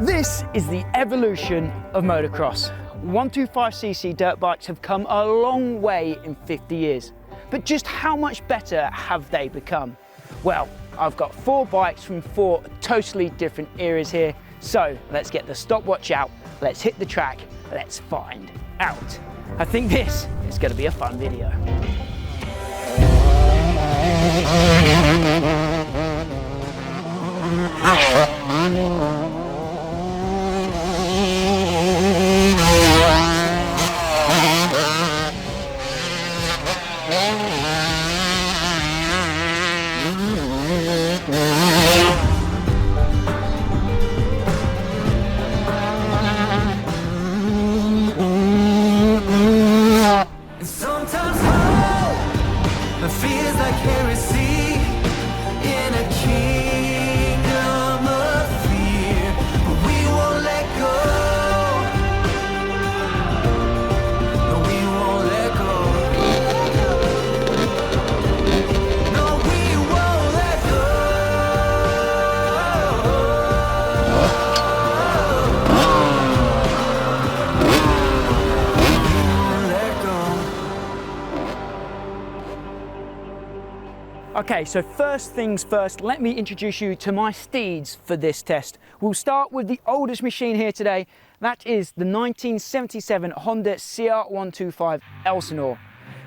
This is the evolution of motocross. 125cc dirt bikes have come a long way in 50 years. But just how much better have they become? Well, I've got 4 bikes from 4 totally different eras here. So let's get the stopwatch out, let's hit the track, let's find out. I think this is going to be a fun video. Sometimes hope feels like heresy in a kingdom of fear, but we won't let go. No, we won't let go. No, we won't let go. Okay, so first things first, let me introduce you to my steeds for this test. We'll start with the oldest machine here today. That is the 1977 Honda CR125 Elsinore.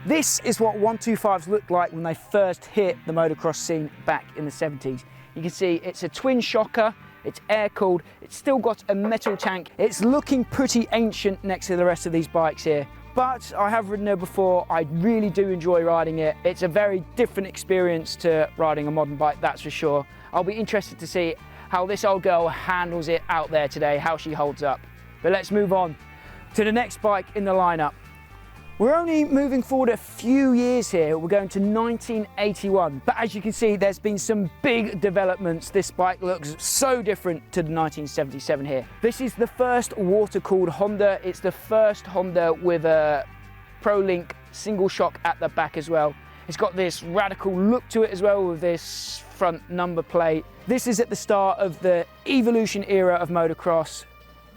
This is what 125s looked like when they first hit the motocross scene back in the 70s. You can see it's a twin shocker, it's air-cooled, it's still got a metal tank. It's looking pretty ancient next to the rest of these bikes here. But I have ridden it before, I really do enjoy riding it. It's a very different experience to riding a modern bike, that's for sure. I'll be interested to see how this old girl handles it out there today, how she holds up. But let's move on to the next bike in the lineup. We're only moving forward a few years here. We're going to 1981. But as you can see, there's been some big developments. This bike looks so different to the 1977 here. This is the first water-cooled Honda. It's the first Honda with a ProLink single shock at the back as well. It's got this radical look to it as well with this front number plate. This is at the start of the evolution era of motocross.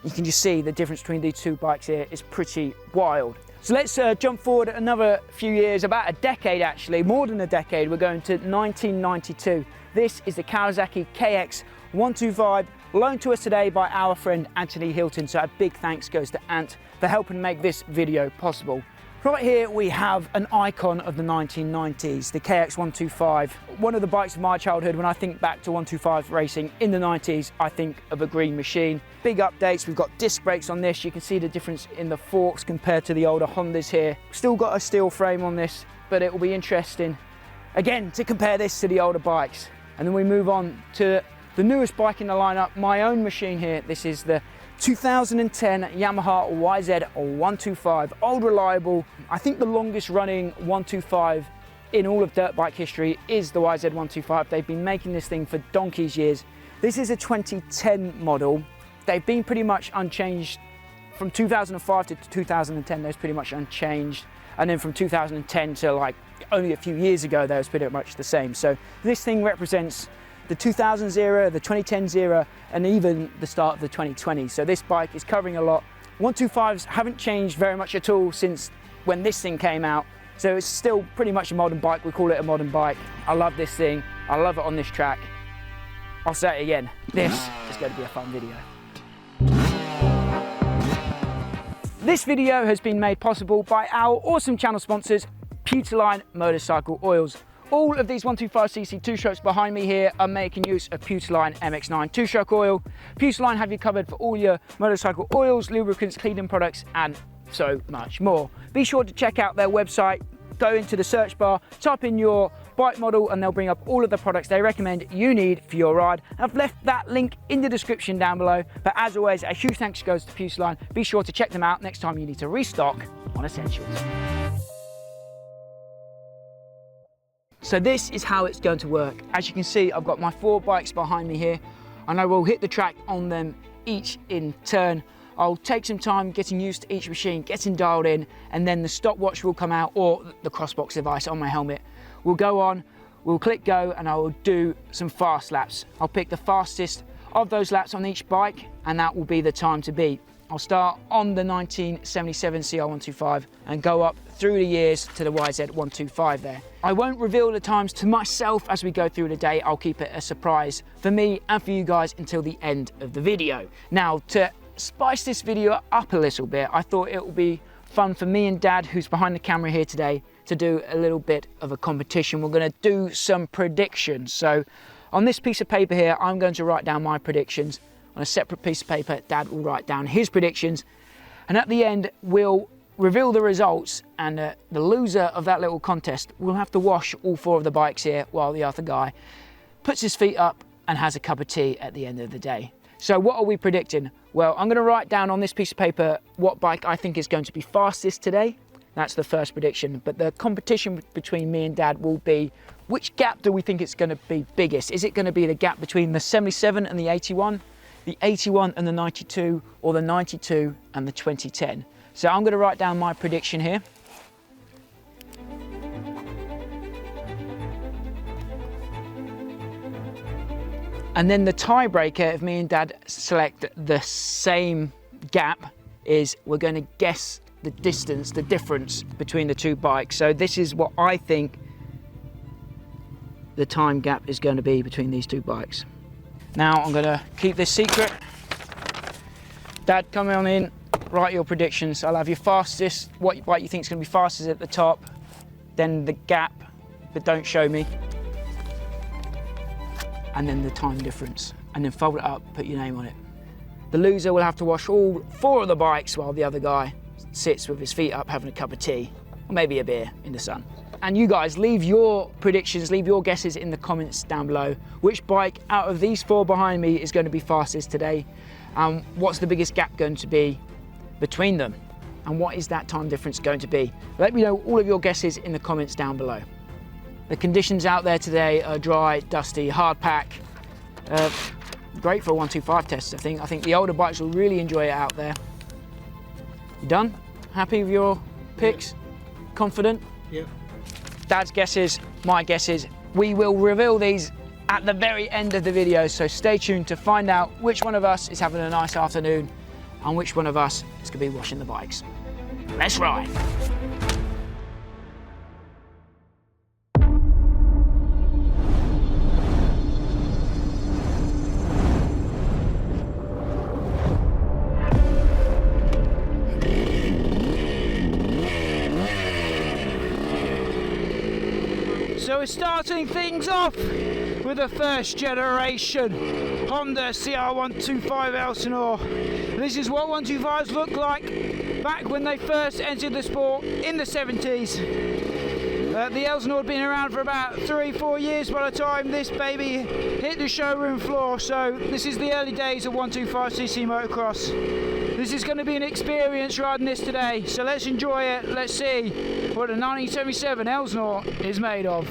You can just see the difference between these two bikes here is pretty wild. So let's jump forward another few years, about a decade actually, more than a decade. We're going to 1992. This is the Kawasaki KX125, loaned to us today by our friend Anthony Hilton. So a big thanks goes to Ant for helping make this video possible. Right here we have an icon of the 1990s, the KX125. One of the bikes of my childhood. When I think back to 125 racing in the 90s, I think of a green machine. Big updates, we've got disc brakes on this. You can see the difference in the forks compared to the older Hondas here. Still got a steel frame on this, but it will be interesting, again, to compare this to the older bikes. And then we move on to the newest bike in the lineup, my own machine here. This is the 2010 Yamaha YZ125, old reliable. I think the longest running 125 in all of dirt bike history is the YZ125. They've been making this thing for donkey's years. This is a 2010 model. They've been pretty much unchanged from 2005 to 2010. They're pretty much unchanged. And then from 2010 to like only a few years ago, they was pretty much the same. So this thing represents the 2000s era, the 2010s era, and even the start of the 2020s. So this bike is covering a lot. 125s haven't changed very much at all since when this thing came out. So it's still pretty much a modern bike. We call it a modern bike. I love this thing. I love it on this track. I'll say it again. This is going to be a fun video. This video has been made possible by our awesome channel sponsors, Pewterline Motorcycle Oils. All of these 125cc two-strokes behind me here are making use of Pewterline MX9 two-stroke oil. Pewterline have you covered for all your motorcycle oils, lubricants, cleaning products, and so much more. Be sure to check out their website. Go into the search bar, type in your bike model, and they'll bring up all of the products they recommend you need for your ride. I've left that link in the description down below. But as always, a huge thanks goes to Pewterline. Be sure to check them out next time you need to restock on essentials. So this is how it's going to work. As you can see, I've got my 4 bikes behind me here, and I will hit the track on them each in turn. I'll take some time getting used to each machine, getting dialed in, and then the stopwatch will come out, or the crossbox device on my helmet will go on, we'll click go, and I will do some fast laps. I'll pick the fastest of those laps on each bike, and that will be the time to beat. I'll start on the 1977 CR125 and go up through the years to the YZ125 there. I won't reveal the times to myself as we go through the day. I'll keep it a surprise for me and for you guys until the end of the video. Now, to spice this video up a little bit, I thought it would be fun for me and Dad, who's behind the camera here today, to do a little bit of a competition. We're going to do some predictions. So on this piece of paper here, I'm going to write down my predictions. On a separate piece of paper, Dad will write down his predictions, and at the end we'll reveal the results, and the loser of that little contest will have to wash all 4 of the bikes here while the other guy puts his feet up and has a cup of tea at the end of the day. So what are we predicting? Well, I'm going to write down on this piece of paper what bike I think is going to be fastest today. That's the first prediction, but the competition between me and Dad will be, which gap do we think it's going to be biggest? Is it going to be the gap between the 77 and the 81? The 81 and the 92, or the 92 and the 2010. So I'm going to write down my prediction here. And then the tiebreaker, if me and Dad select the same gap, is we're going to guess the distance, the difference between the 2 bikes. So this is what I think the time gap is going to be between these 2 bikes. Now I'm going to keep this secret. Dad, come on in, write your predictions. I'll have your fastest, what bike you think is going to be fastest at the top, then the gap, but don't show me, and then the time difference, and then fold it up, put your name on it. The loser will have to wash all 4 of the bikes while the other guy sits with his feet up having a cup of tea, or maybe a beer in the sun. And you guys, leave your predictions, leave your guesses in the comments down below. Which bike out of these 4 behind me is going to be fastest today? What's the biggest gap going to be between them? And what is that time difference going to be? Let me know all of your guesses in the comments down below. The conditions out there today are dry, dusty, hard pack. Great for a 125 test, I think. I think the older bikes will really enjoy it out there. You done? Happy with your picks? Yeah. Confident? Yeah. Dad's guesses, my guesses. We will reveal these at the very end of the video, so stay tuned to find out which one of us is having a nice afternoon and which one of us is going to be washing the bikes. Let's ride. So we're starting things off with the first generation Honda CR125 Elsinore. This is what 125s looked like back when they first entered the sport in the 70s. The Elsinore had been around for about 3-4 years by the time this baby hit the showroom floor, so this is the early days of 125cc motocross. This is going to be an experience riding this today, so let's enjoy it. Let's see what a 1977 Elsinore is made of.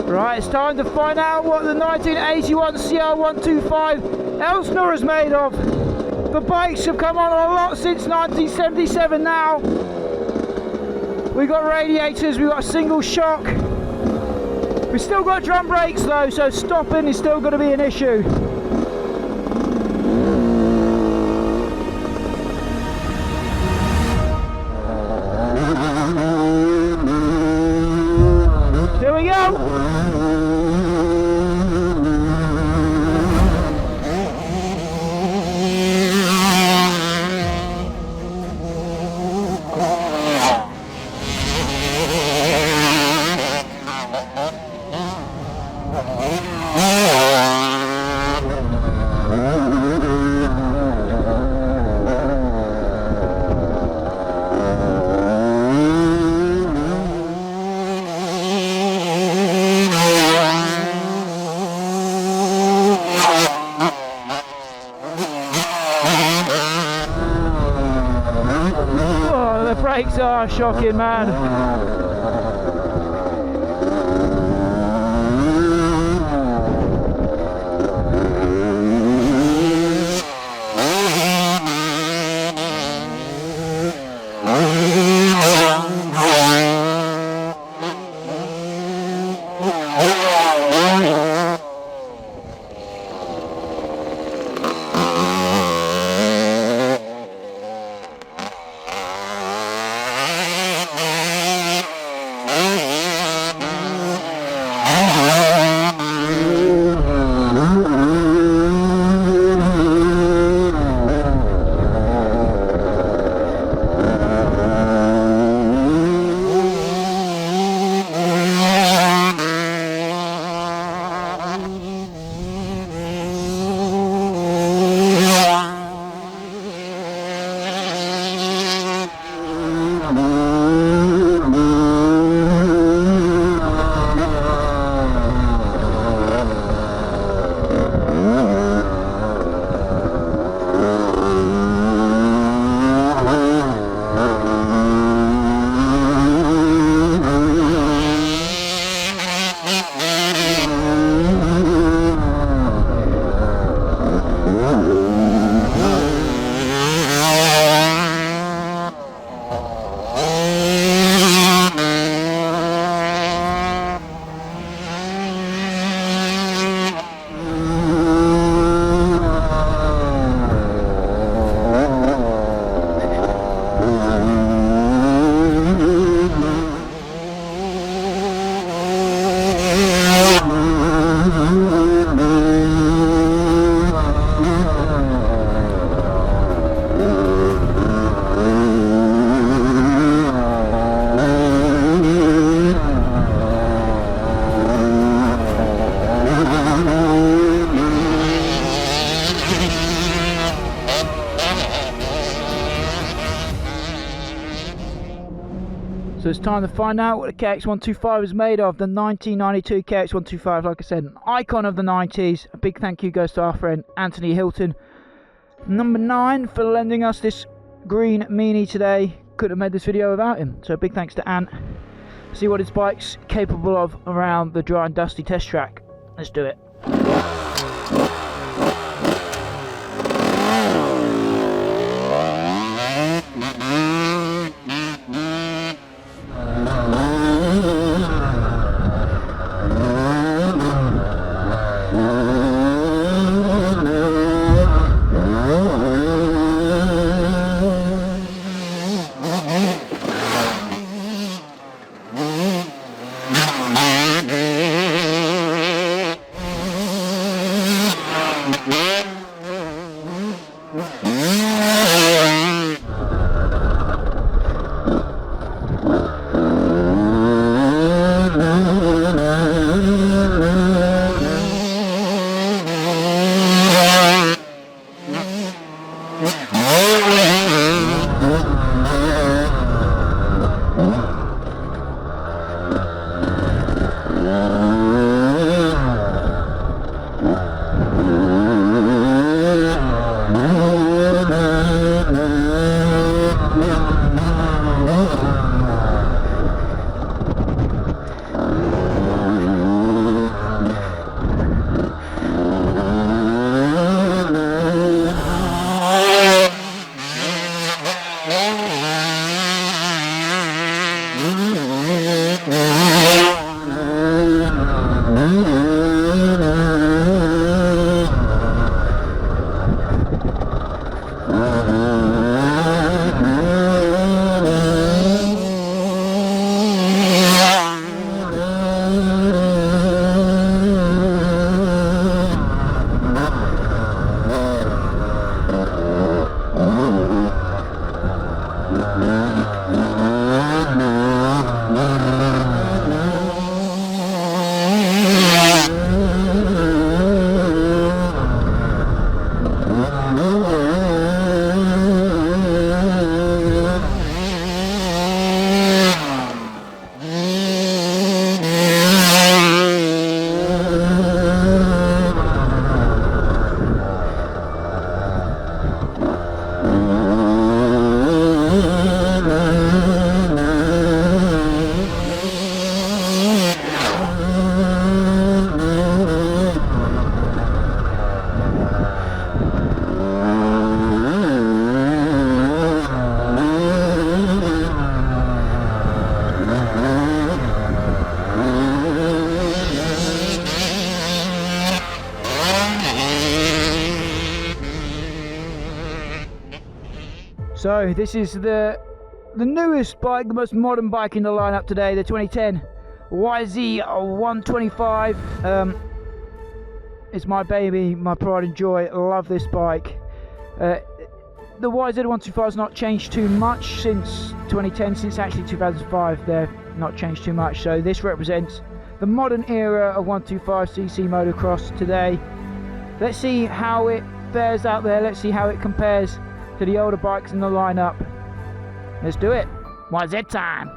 Right, it's time to find out what the 1981 CR125 Elsinore is made of. The bikes have come on a lot since 1977 now. We've got radiators, we've got a single shock. We've still got drum brakes though, so stopping is still going to be an issue. Here we go! Oh, the brakes are shocking, man. So it's time to find out what the KX125 is made of. The 1992 KX125, like I said, an icon of the 90s. A big thank you goes to our friend Anthony Hilton. Number 9 for lending us this green Mini today. couldn't have made this video without him. So big thanks to Ant. See what his bike's capable of around the dry and dusty test track. Let's do it. So this is the newest bike, the most modern bike in the lineup today, the 2010 YZ125. It's my baby, my pride and joy. I love this bike. The YZ125 has not changed too much since 2010, since actually 2005. They've not changed too much. So this represents the modern era of 125cc motocross today. Let's see how it fares out there. Let's see how it compares to the older bikes in the lineup. Let's do it. YZ time.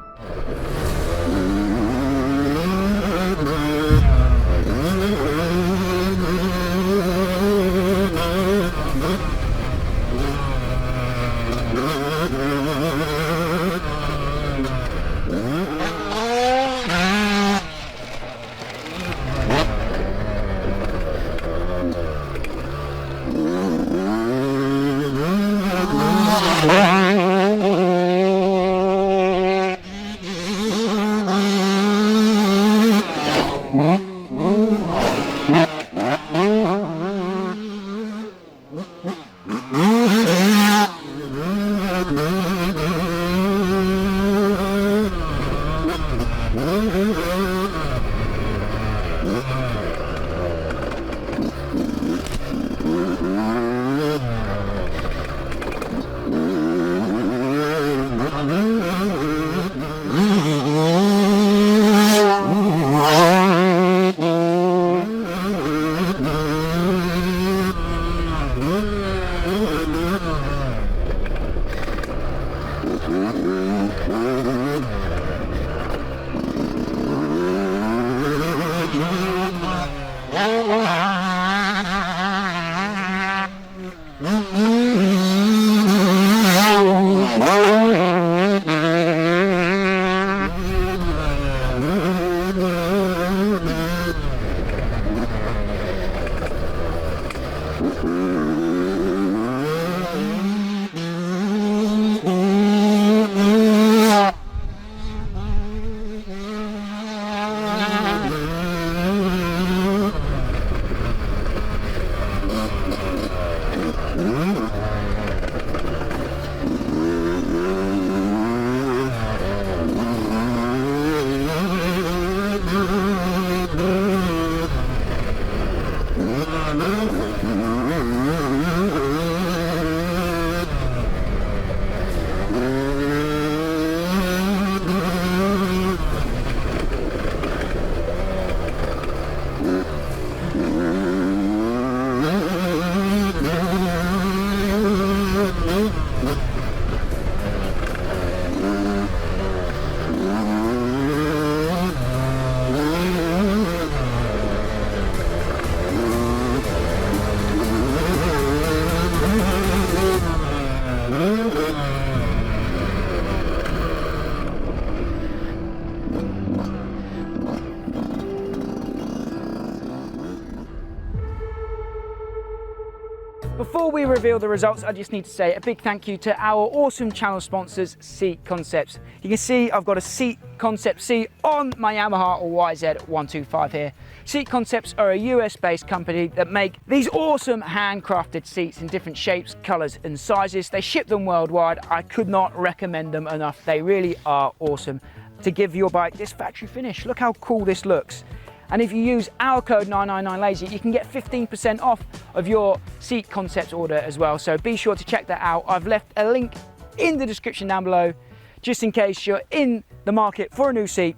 Before we reveal the results, I just need to say a big thank you to our awesome channel sponsors, Seat Concepts. You can see I've got a Seat Concept C on my Yamaha or YZ125 here. Seat Concepts are a US-based company that make these awesome handcrafted seats in different shapes, colors and sizes. They ship them worldwide. I could not recommend them enough. They really are awesome to give your bike this factory finish. Look how cool this looks. And if you use our code 999lazy, you can get 15% off of your Seat Concepts order as well. So be sure to check that out. I've left a link in the description down below, just in case you're in the market for a new seat.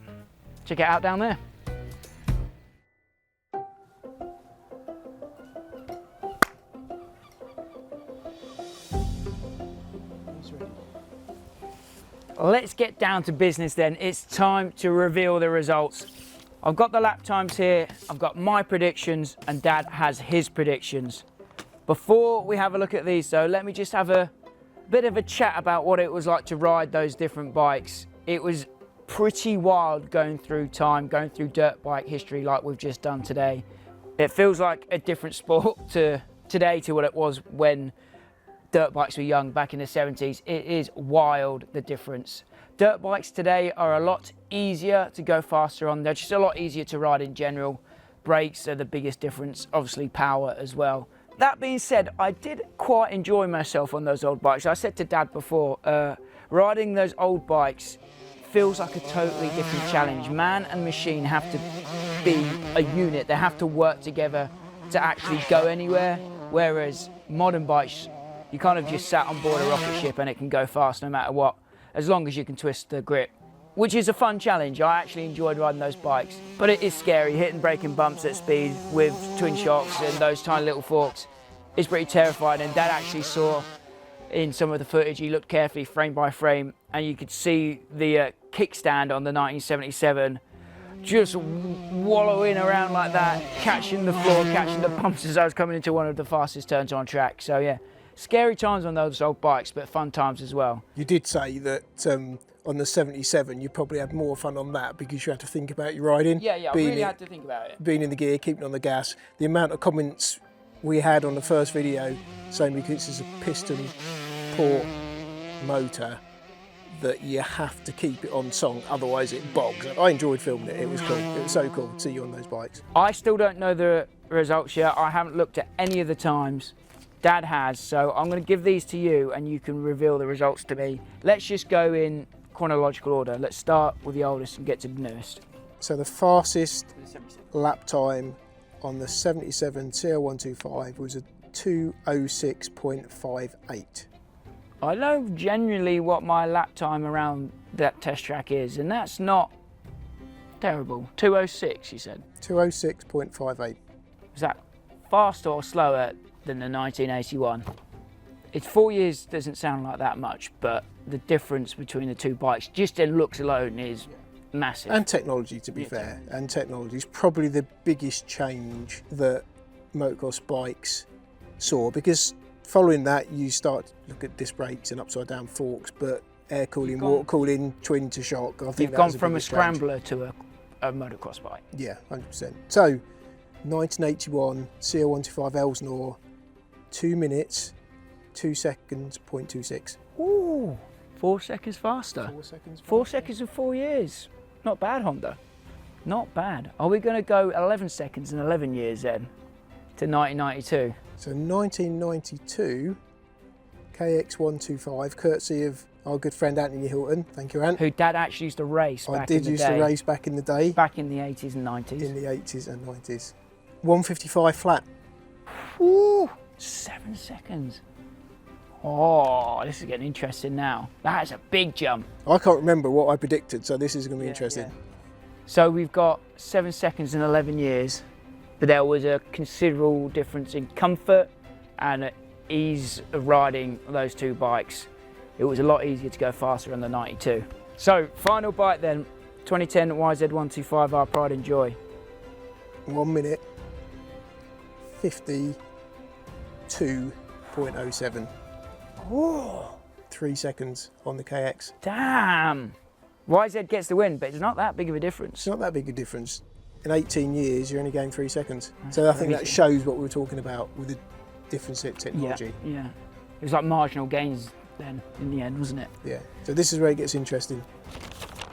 Check it out down there. Let's get down to business then. It's time to reveal the results. I've got the lap times here, I've got my predictions, and Dad has his predictions. Before we have a look at these though, let me just have a bit of a chat about what it was like to ride those different bikes. It was pretty wild going through time, going through dirt bike history like we've just done today. It feels like a different sport to today to what it was when dirt bikes were young back in the 70s. It is wild, the difference. Dirt bikes today are a lot easier to go faster on. They're just a lot easier to ride in general. Brakes are the biggest difference, obviously power as well. That being said, I did quite enjoy myself on those old bikes. I said to Dad before, riding those old bikes feels like a totally different challenge. Man and machine have to be a unit. They have to work together to actually go anywhere. Whereas modern bikes, you kind of just sat on board a rocket ship and it can go fast no matter what, as long as you can twist the grip, which is a fun challenge. I actually enjoyed riding those bikes, but it is scary. Hitting braking bumps at speed with twin shocks and those tiny little forks is pretty terrifying. And Dad actually saw in some of the footage, he looked carefully frame by frame, and you could see the kickstand on the 1977 just wallowing around like that, catching the floor, catching the bumps as I was coming into one of the fastest turns on track. So yeah, scary times on those old bikes, but fun times as well. You did say that on the 77, you probably had more fun on that because you had to think about your riding. Yeah, I really had to think about it. Being in the gear, keeping on the gas. The amount of comments we had on the first video saying because this is a piston port motor that you have to keep it on song, otherwise it bogs. I enjoyed filming it, it was cool. It was so cool to see you on those bikes. I still don't know the results yet. I haven't looked at any of the times. Dad has, so I'm going to give these to you and you can reveal the results to me. Let's just go in chronological order. Let's start with the oldest and get to the newest. So the fastest lap time on the 77 CL125 was a 2:06.58. I know generally what my lap time around that test track is, and that's not terrible. 2:06, you said? 2:06.58. Is that faster or slower than the 1981? It's 4 years, doesn't sound like that much, but the difference between the two bikes, just in looks alone, is massive. And technology, to be fair. And technology is probably the biggest change that motocross bikes saw, because following that you start to look at disc brakes and upside down forks, but air cooling, water cooling, twin to shock. I think you've gone from a scrambler to a motocross bike. Yeah, 100%. So 1981 CL125 Elsinore, 2 minutes 2 seconds, 0.26. Ooh, 4 seconds faster. 4 seconds. 4 seconds in 4 years. Not bad, Honda. Not bad. Are we going to go 11 seconds in 11 years then to 1992? So 1992 KX125, courtesy of our good friend Anthony Hilton. Thank you, Ant. Who Dad actually used to race back in the day. I did used to race back in the day. Back in the 80s and 90s. In the 80s and 90s. 155 flat. Ooh, 7 seconds. Oh, this is getting interesting now. That is a big jump. I can't remember what I predicted, so this is going to be interesting. Yeah. So we've got 7 seconds in 11 years, but there was a considerable difference in comfort and ease of riding those two bikes, it was a lot easier to go faster on the 92. So final bike then, 2010 YZ125R Pride and Joy. 1 minute 52.07. Oh, 3 seconds on the KX. damn. YZ gets the win, but it's not that big of a difference. It's not that big a difference. In 18 years, you're only gained 3 seconds. So I think that shows what we were talking about with the difference in technology. Yeah. It was like marginal gains then in the end, wasn't it? Yeah. So this is where it gets interesting.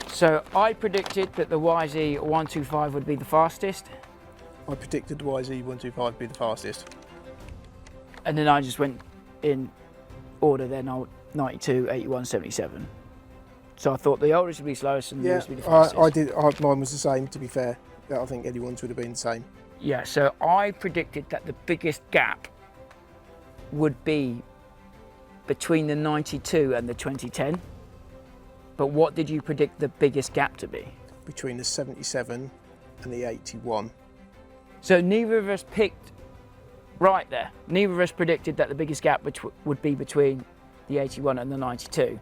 So I predicted that the YZ125 would be the fastest, I predicted the YZ125 would be the fastest. and then I just went in order then, 92, 81, 77. So I thought the oldest would be slowest and the Yeah, newest would be the fastest. I did. Mine was the same, to be fair. I think anyone's would have been the same. Yeah, so I predicted that the biggest gap would be between the 92 and the 2010. But what did you predict the biggest gap to be? Between the 77 and the 81. So neither of us picked right there. Neither of us predicted that the biggest gap would be between the 81 and the 92.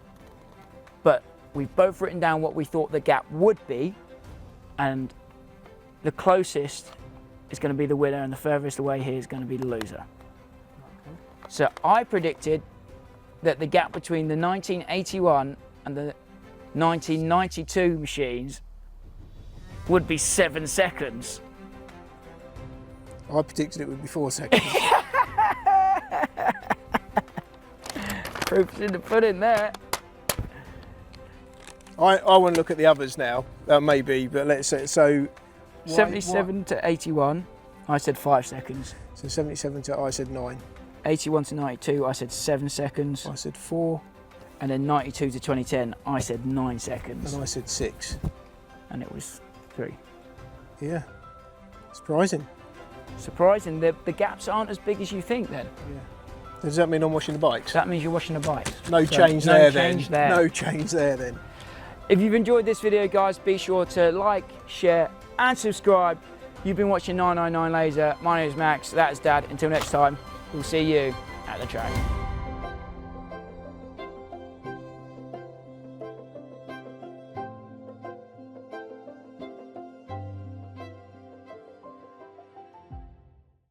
But we've both written down what we thought the gap would be, and the closest is going to be the winner and the furthest away here is going to be the loser. So I predicted that the gap between the 1981 and the 1992 machines would be 7 seconds. I predicted it would be 4 seconds. Proof's in the pudding there. I want to look at the others now, maybe, but let's say, so... 77 to 81, I said 5 seconds. So 77 to, I said 9. 81 to 92, I said 7 seconds. I said 4. And then 92 to 2010, I said 9 seconds. And I said 6. And it was 3. Yeah. Surprising. Surprising, the gaps aren't as big as you think then. Yeah. Does that mean I'm washing the bikes? That means you're washing the bikes. No So, change no there change then. there. No change there then. If you've enjoyed this video, guys, be sure to like, share, and subscribe. You've been watching 999 Laser. My name is Max, that is Dad. Until next time, we'll see you at the track.